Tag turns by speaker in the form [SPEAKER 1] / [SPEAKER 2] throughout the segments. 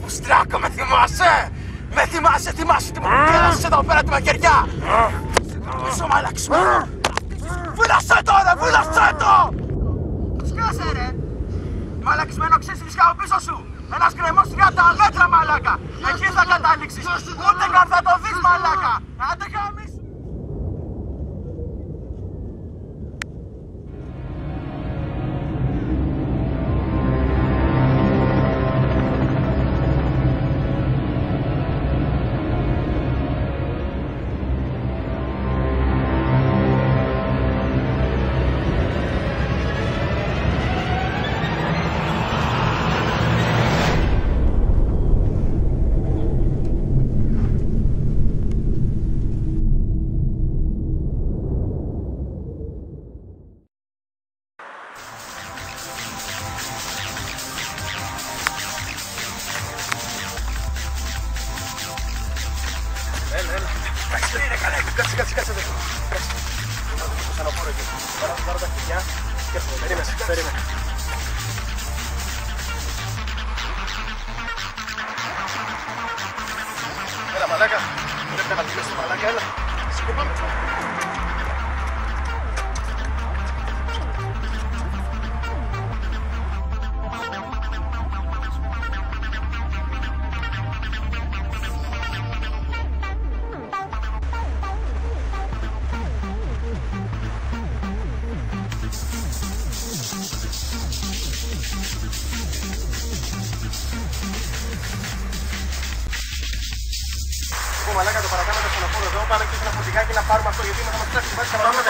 [SPEAKER 1] Πουστράκο, με θυμάσαι! Με θυμάσαι τι μου πήρασες εδώ πέρα τη μαχαιριά! Πίσω μαλάξου! Βούλασέ το ρε, βούλασέ το! Σκάσε ρε! Μαλακισμένο ξύσιλισκα από πίσω σου! Ένας γκρεμός 30 μέτρα μαλάκα! Εκεί θα καταλήξεις! Ούτε καν θα το δεις μαλάκα! Άντε χαμίσου! Κάτσε εδώ. Στο σανοφόρο εκεί. Πάρω τα χιλιά και έρχομαι. Περίμενε. Έλα μαλάκα. Πρέπει να τελειώσει το μαλάκα. Έλα. Σηκωπάμε. Μαλάκα το παρακάνω το σωνοφόρο εδώ, πάμε και ένα φωτικάκι να πάρουμε αυτό γιατί θα μας τρέψει βάση να πάμε.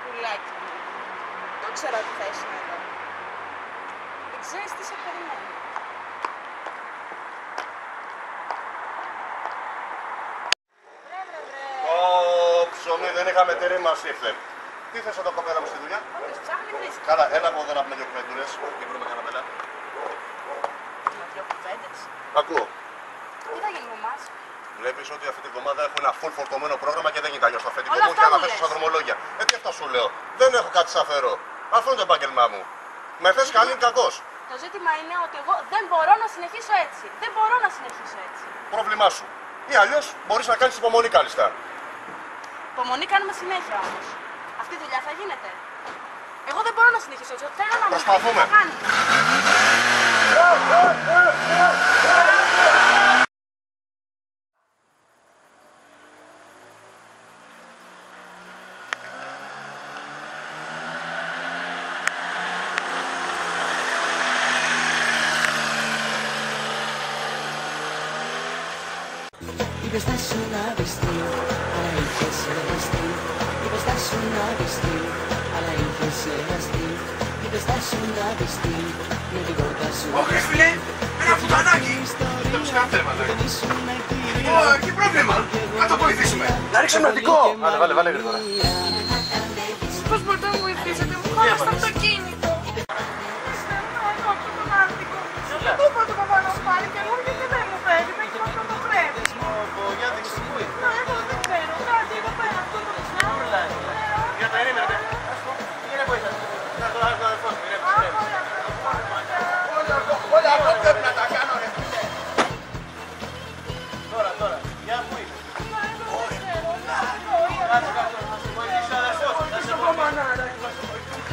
[SPEAKER 2] Πουλάκι μου, το ξέρω ότι θα ήσουν εδώ. Δεν ξέρεις τι σε περιμένει.
[SPEAKER 3] Ψωμί, δεν είχαμε τέρι, μας ήρθε. Τι θες εδώ κοπέλα μου στη δουλειά?
[SPEAKER 2] Όχι, ψάχνει βρίσκει.
[SPEAKER 3] Καλά, έλα από εδώ να πούμε δυο κουβέντουρες και βρούμε κανένα μελά.
[SPEAKER 2] Με δυο κουβέντες.
[SPEAKER 3] Ακούω.
[SPEAKER 2] Τι θα γίνει με εμάς?
[SPEAKER 3] Βλέπεις ότι αυτή τη βδομάδα έχω ένα full φορτωμένο πρόγραμμα και δεν γίνεται αλλιώς το αφεντικό
[SPEAKER 2] Όλα
[SPEAKER 3] μου
[SPEAKER 2] αυτά
[SPEAKER 3] και να
[SPEAKER 2] μου
[SPEAKER 3] πέσω
[SPEAKER 2] λες.
[SPEAKER 3] στα δρομολόγια. Τι αυτά σου λέω. Δεν έχω κάτι σαν φέρω. Αυτό είναι το επάγγελμά μου. Με θες καλή ή κακός.
[SPEAKER 2] Το ζήτημα είναι ότι εγώ δεν μπορώ να συνεχίσω έτσι. Δεν μπορώ να συνεχίσω έτσι.
[SPEAKER 3] Πρόβλημά σου. Ή αλλιώς μπορείς να κάνεις υπομονή κάλλιστα.
[SPEAKER 2] Υπομονή κάνουμε συνέχεια όμως. Αυτή η δουλειά θα γίνεται. Εγώ δεν μπορώ να συνεχίσω έτσι. Θέλω να μου
[SPEAKER 3] Προσπαθούμε.
[SPEAKER 2] θα κάνει.
[SPEAKER 4] Είπες θα σου να βριστεί, αλλά είχες εργαστεί. Είπες θα σου να βριστεί, αλλά είχες εργαστεί. Είπες θα σου να βριστεί, με την πόρτα σου.
[SPEAKER 1] Όχι φίλε, ένα φουτανάκι. Δεν μου σκάφτε μαλάκα. Τι πρόβλημα, να το βοηθήσουμε. Να ρίξουμε νοτικό. Βάλε γρήγορα.
[SPEAKER 2] Πώς μπορείτε να μου βοηθήσετε, μου χάλασε το αυτοκίνητο. Θέλω αυτό τον άδικο. Δεν του είπα του παπά να μου πάρει και μου γιατί δεν μου φέρει, με έχει αυτό το χρέος. Εγώ δεν ξέρω, κάτι εδώ πέρα, αυτό το ξέρω.
[SPEAKER 1] Για το ερήμενε. Είναι βοήθεια. Να το άρθω αδερφός μου, όλα αυτό πρέπει να τα κάνω ρε φίλε. Τώρα, για πού είσαι.
[SPEAKER 2] Δεν ξέρω,
[SPEAKER 1] Κάτσε, θα σε βοηθήσει ο αδερφός. Θα σε βοηθήσει.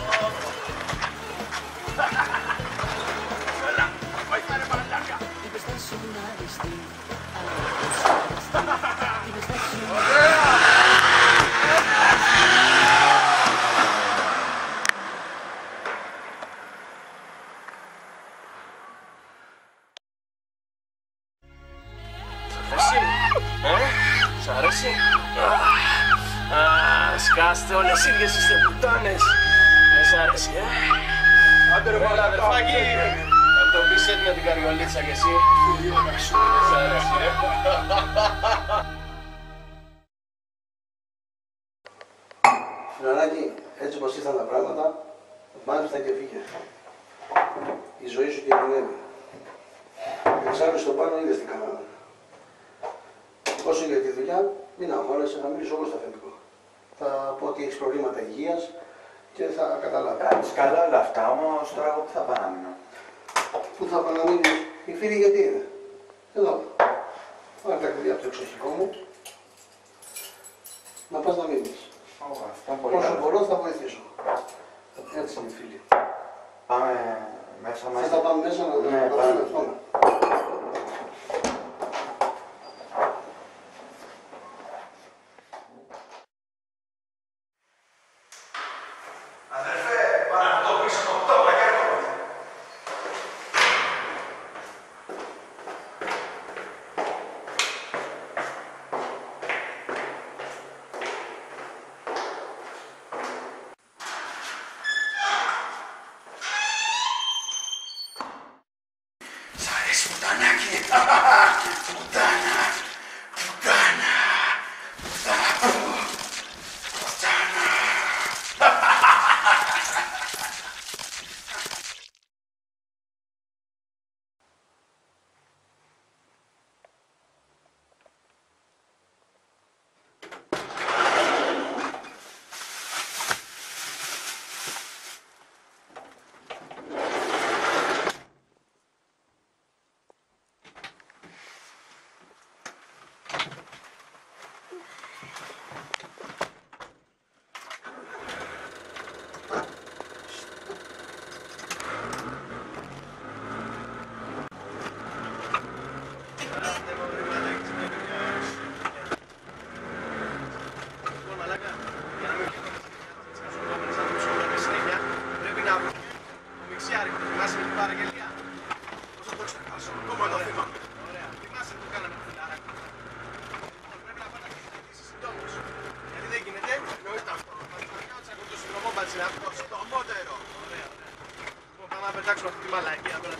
[SPEAKER 1] Έλα, βοήθα ρε μαλάκα.
[SPEAKER 4] Είπες θα σου να βριστεί, αλλά είχες εργαστεί. Είπες θα σου να
[SPEAKER 1] Σ' αρέσει? Σκάστε όλες οι ίδιες είστε πουτάνες. Δεν σ' αρέσει, Άντε ρε μαλάκα, αδερφάκι. Θα το πεις έτοιμα την καριολίτσα κι εσύ. Δεν σ' αρέσει,
[SPEAKER 5] Φιλανάκι, έτσι όπως ήρθαν τα πράγματα, Μάλιστα και φύγε. Η ζωή σου κινδυνεύει. Εξάλλου στο πάνω είδες τι κάναμε. Όσο για τη δουλειά, μην αγχώνεσαι, θα μιλήσω εγώ στο αφεντικό. Θα πω ότι έχεις προβλήματα υγείας και θα καταλάβει.
[SPEAKER 6] Κάνεις καλά όλα αυτά, όμως τώρα εγώ πού θα πάω να μείνω.
[SPEAKER 5] Πού θα πάω να μείνεις, η φίλη γιατί είναι. Εδώ. Πάρε τα κλειδιά από το εξοχικό μου. Να πας να μείνεις. Όσο μπορώ θα βοηθήσω. Έτσι είναι οι φίλοι.
[SPEAKER 6] Πάμε μέσα μαζί.
[SPEAKER 5] Θες να πάμε μέσα να
[SPEAKER 6] Ναι, πάμε.
[SPEAKER 5] πάμε.
[SPEAKER 1] Πουτανάκι! Πουτάνα! Πουτάνα! Πουτάνα!
[SPEAKER 3] να πετάξουμε αυτή τη μαλακία τώρα.